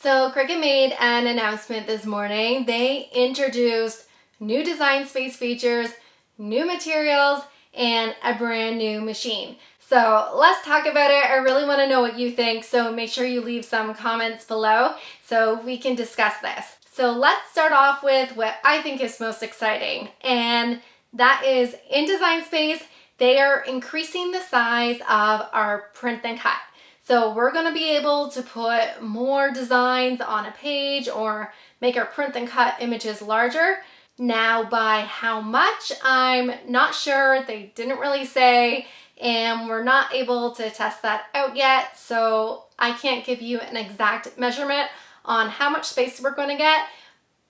So Cricut made an announcement this morning. They introduced new design space features, new materials, and a brand new machine. So let's talk about it. I really want to know what you think, so make sure you leave some comments below so we can discuss this. So let's start off with what I think is most exciting, and that is in Design Space, they are increasing the size of our print and cut. So we're going to be able to put more designs on a page or make our print and cut images larger. Now, by how much, I'm not sure. They didn't really say, and we're not able to test that out yet. So I can't give you an exact measurement on how much space we're going to get,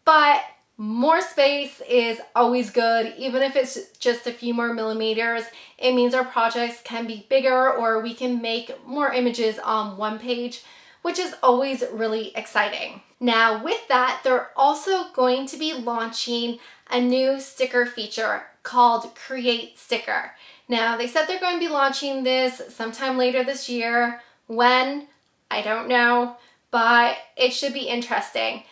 but more space is always good. Even if it's just a few more millimeters, it means our projects can be bigger or we can make more images on one page, which is always really exciting. Now with that, they're also going to be launching a new sticker feature called Create Sticker. Now they said they're going to be launching this sometime later this year. When? I don't know, but it should be interesting.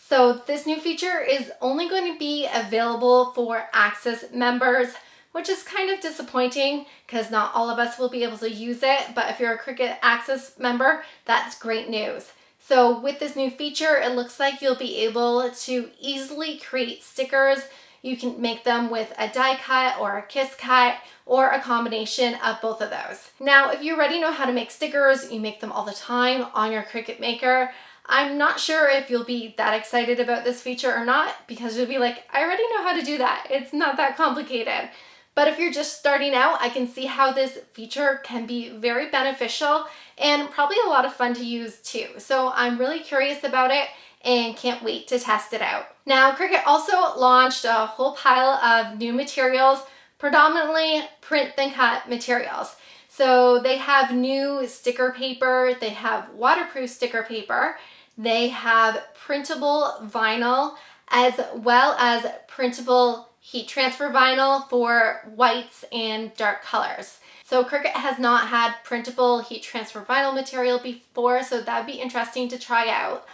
So this new feature is only going to be available for Access members, which is kind of disappointing because not all of us will be able to use it. But if you're a Cricut Access member, that's great news. So with this new feature, it looks like you'll be able to easily create stickers. You can make them with a die cut or a kiss cut or a combination of both of those. Now, if you already know how to make stickers, you make them all the time on your Cricut Maker, I'm not sure if you'll be that excited about this feature or not, because you'll be like, I already know how to do that. It's not that complicated. But if you're just starting out, I can see how this feature can be very beneficial and probably a lot of fun to use too. So I'm really curious about it and can't wait to test it out. Now, Cricut also launched a whole pile of new materials, predominantly print and cut materials. So they have new sticker paper, they have waterproof sticker paper, they have printable vinyl, as well as printable heat transfer vinyl for whites and dark colors. So Cricut has not had printable heat transfer vinyl material before, so that'd be interesting to try out.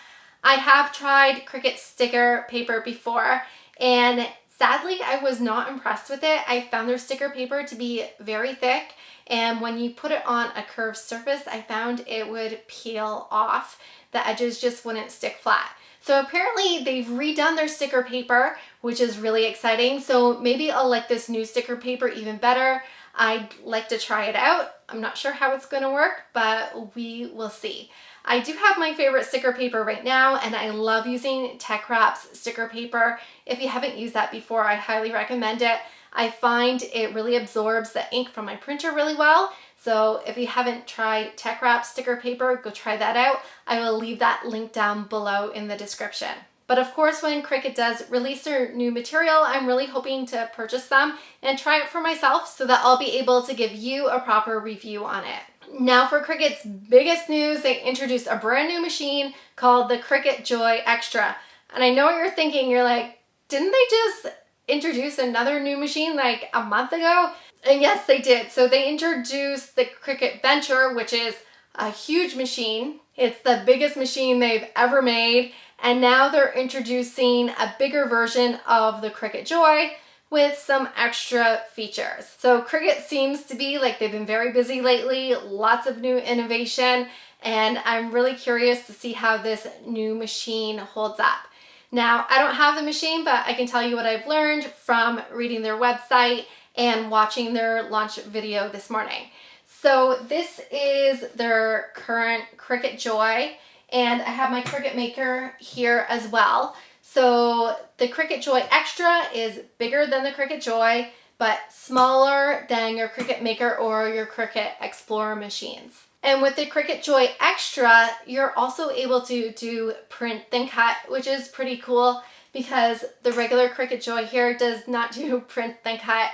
I have tried Cricut sticker paper before, and sadly, I was not impressed with it. I found their sticker paper to be very thick, and when you put it on a curved surface, I found it would peel off. The edges just wouldn't stick flat. So apparently they've redone their sticker paper, which is really exciting. So maybe I'll like this new sticker paper even better. I'd like to try it out. I'm not sure how it's going to work, but we will see. I do have my favorite sticker paper right now, and I love using Tech Wrap's sticker paper. If you haven't used that before, I highly recommend it. I find it really absorbs the ink from my printer really well. So if you haven't tried Tech Wrap sticker paper, go try that out. I will leave that link down below in the description. But of course, when Cricut does release their new material, I'm really hoping to purchase some and try it for myself so that I'll be able to give you a proper review on it. Now for Cricut's biggest news, they introduced a brand new machine called the Cricut Joy Xtra. And I know what you're thinking, you're like, didn't they just introduce another new machine like a month ago? And yes, they did. So they introduced the Cricut Venture, which is a huge machine. It's the biggest machine they've ever made. And now they're introducing a bigger version of the Cricut Joy with some extra features. So Cricut seems to be like they've been very busy lately, lots of new innovation, and I'm really curious to see how this new machine holds up. Now, I don't have the machine, but I can tell you what I've learned from reading their website and watching their launch video this morning. So this is their current Cricut Joy, and I have my Cricut Maker here as well. So the Cricut Joy Xtra is bigger than the Cricut Joy, but smaller than your Cricut Maker or your Cricut Explorer machines. And with the Cricut Joy Xtra, you're also able to do print and cut, which is pretty cool because the regular Cricut Joy here does not do print and cut.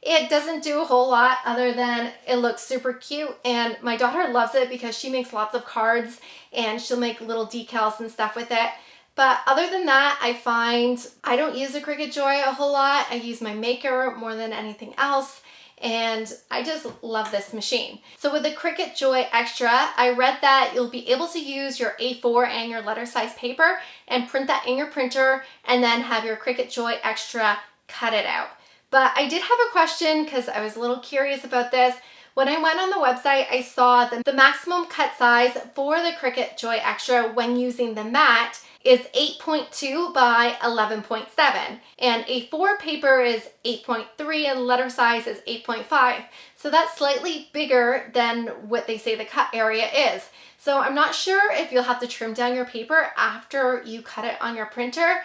It doesn't do a whole lot other than it looks super cute, and my daughter loves it because she makes lots of cards and she'll make little decals and stuff with it. But other than that, I find I don't use the Cricut Joy a whole lot. I use my Maker more than anything else, and I just love this machine. So with the Cricut Joy Xtra, I read that you'll be able to use your A4 and your letter size paper and print that in your printer and then have your Cricut Joy Xtra cut it out. But I did have a question because I was a little curious about this. When I went on the website, I saw that the maximum cut size for the Cricut Joy Xtra when using the mat is 8.2 by 11.7, and A4 paper is 8.3 and letter size is 8.5. So that's slightly bigger than what they say the cut area is. So I'm not sure if you'll have to trim down your paper after you cut it on your printer.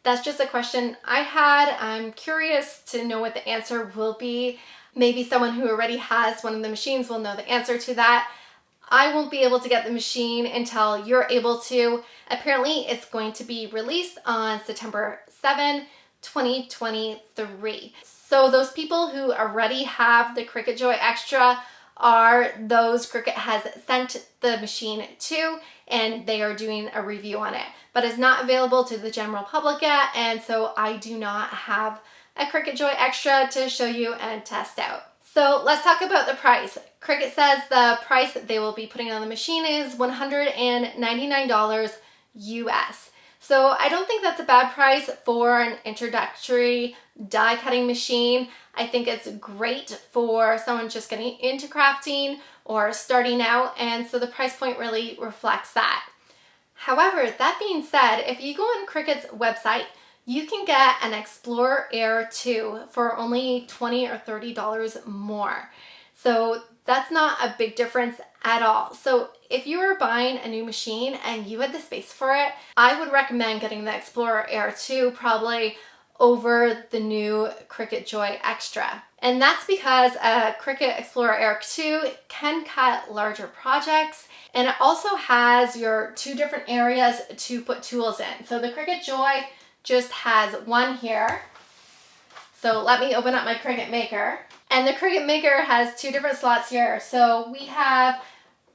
That's just a question I had. I'm curious to know what the answer will be. Maybe someone who already has one of the machines will know the answer to that. I won't be able to get the machine until you're able to. Apparently, it's going to be released on September 7, 2023. So those people who already have the Cricut Joy Xtra are those Cricut has sent the machine to, and they are doing a review on it. But it's not available to the general public yet, and so I do not have a Cricut Joy Xtra to show you and test out. So let's talk about the price. Cricut says the price that they will be putting on the machine is $199 US. So I don't think that's a bad price for an introductory die cutting machine. I think it's great for someone just getting into crafting or starting out, and so the price point really reflects that. However, that being said, if you go on Cricut's website, you can get an Explorer Air 2 for only $20 or $30 more. So that's not a big difference at all. So if you were buying a new machine and you had the space for it, I would recommend getting the Explorer Air 2 probably over the new Cricut Joy Xtra. And that's because a Cricut Explorer Air 2 can cut larger projects, and it also has your two different areas to put tools in. So the Cricut Joy just has one here. So let me open up my Cricut Maker. And the Cricut Maker has two different slots here. So we have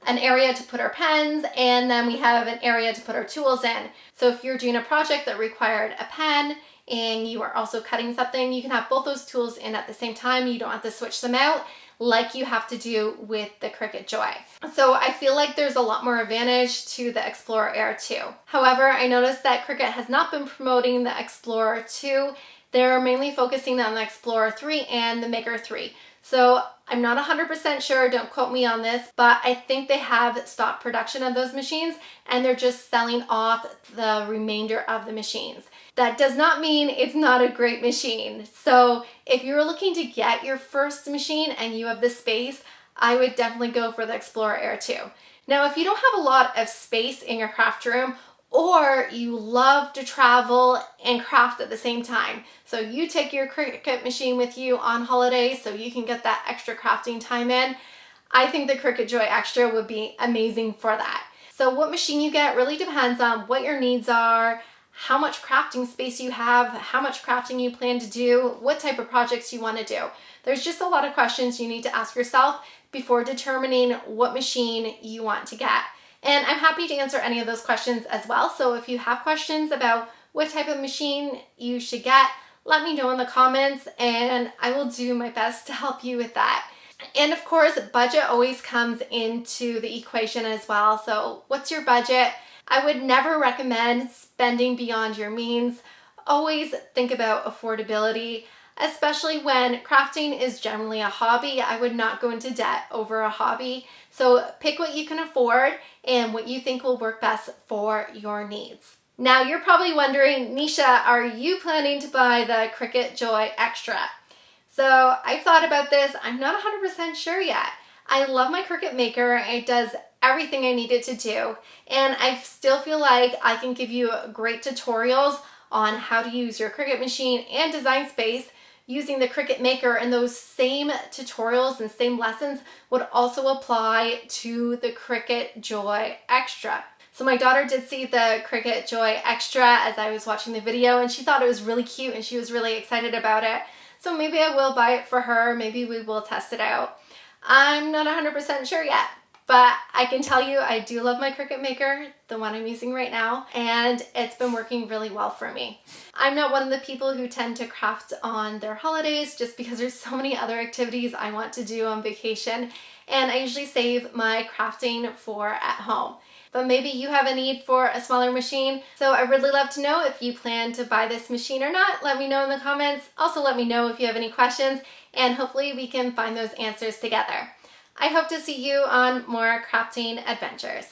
an area to put our pens, and then we have an area to put our tools in. So if you're doing a project that required a pen and you are also cutting something, you can have both those tools in at the same time. You don't have to switch them out like you have to do with the Cricut Joy. So I feel like there's a lot more advantage to the Explorer Air 2. However, I noticed that Cricut has not been promoting the Explorer 2. They're mainly focusing on the Explorer 3 and the Maker 3. So I'm not 100% sure, don't quote me on this, but I think they have stopped production of those machines and they're just selling off the remainder of the machines. That does not mean it's not a great machine. So if you're looking to get your first machine and you have the space, I would definitely go for the Explorer Air 2. Now, if you don't have a lot of space in your craft room, or you love to travel and craft at the same time, so you take your Cricut machine with you on holidays so you can get that extra crafting time in, I think the Cricut Joy Xtra would be amazing for that. So what machine you get really depends on what your needs are, how much crafting space you have, how much crafting you plan to do, what type of projects you want to do. There's just a lot of questions you need to ask yourself before determining what machine you want to get. And I'm happy to answer any of those questions as well. So if you have questions about what type of machine you should get, let me know in the comments and I will do my best to help you with that. And of course, budget always comes into the equation as well. So what's your budget? I would never recommend spending beyond your means. Always think about affordability, especially when crafting is generally a hobby. I would not go into debt over a hobby. So pick what you can afford and what you think will work best for your needs. Now you're probably wondering, Nisha, are you planning to buy the Cricut Joy Xtra? So I've thought about this. I'm not 100% sure yet. I love my Cricut Maker. It does everything I need it to do. And I still feel like I can give you great tutorials on how to use your Cricut machine and Design Space using the Cricut Maker, and those same tutorials and same lessons would also apply to the Cricut Joy Xtra. So my daughter did see the Cricut Joy Xtra as I was watching the video, and she thought it was really cute and she was really excited about it. So maybe I will buy it for her, maybe we will test it out. I'm not 100% sure yet. But I can tell you I do love my Cricut Maker, the one I'm using right now, and it's been working really well for me. I'm not one of the people who tend to craft on their holidays just because there's so many other activities I want to do on vacation, and I usually save my crafting for at home. But maybe you have a need for a smaller machine, so I'd really love to know if you plan to buy this machine or not. Let me know in the comments. Also let me know if you have any questions, and hopefully we can find those answers together. I hope to see you on more crafting adventures.